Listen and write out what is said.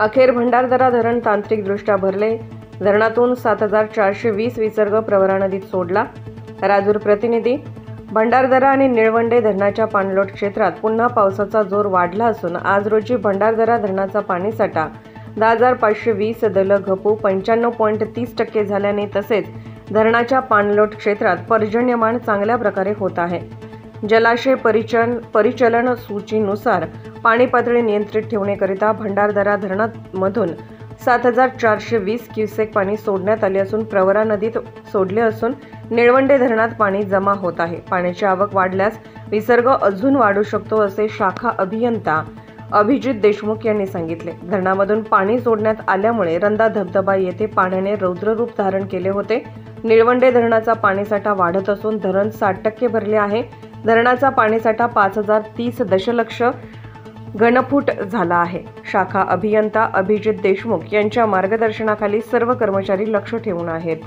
अखेर भंडारदरा धरण तांत्रिकदृष्ट्या भरले। धरणातून 7420 विसर्ग प्रवरा नदीत सोडला। राजूर प्रतिनिधी। भंडारदरा आणि निळवंडे धरणाच्या पाणलोट क्षेत्रात पुन्हा पावसाचा जोर वाढला असून आज रोजी भंडारदरा धरणाचा पाणीसाठा 10,520 दलघपू 95.30% झाल्याने तसेच धरणाच्या पाणलोट क्षेत्रात पर्जन्यमान चांगल्या प्रकारे होत आहे। जलाशय परिचलन सूचीनुसार पाणी पातळी नियंत्रित ठेवण्याकरिता भंडारदरा धरणामधून 7420 क्युसेक पाणी सोडण्यात आले असून प्रवरा नदीत सोडले असून निळवंडे धरणात पाणी जमा होत आहे। पाण्याची आवक वाढल्यास विसर्ग अजून वाढू शकतो असे शाखा अभियंता अभिजित देशमुख यांनी सांगितले। धरणामधून पाणी सोडण्यात आल्यामुळे रंधा धबधबा येथे पाण्याने रौद्ररूप धारण केले होते। निळवंडे धरणाचा पाणीसाठा वाढत असून धरण 60% भरले आहे। धरणाचा पाणीसाठा 5030 दशलक्ष घनफूट झाला आहे। शाखा अभियंता अभिजित देशमुख यांच्या मार्गदर्शनाखाली सर्व कर्मचारी लक्ष ठेवून आहेत।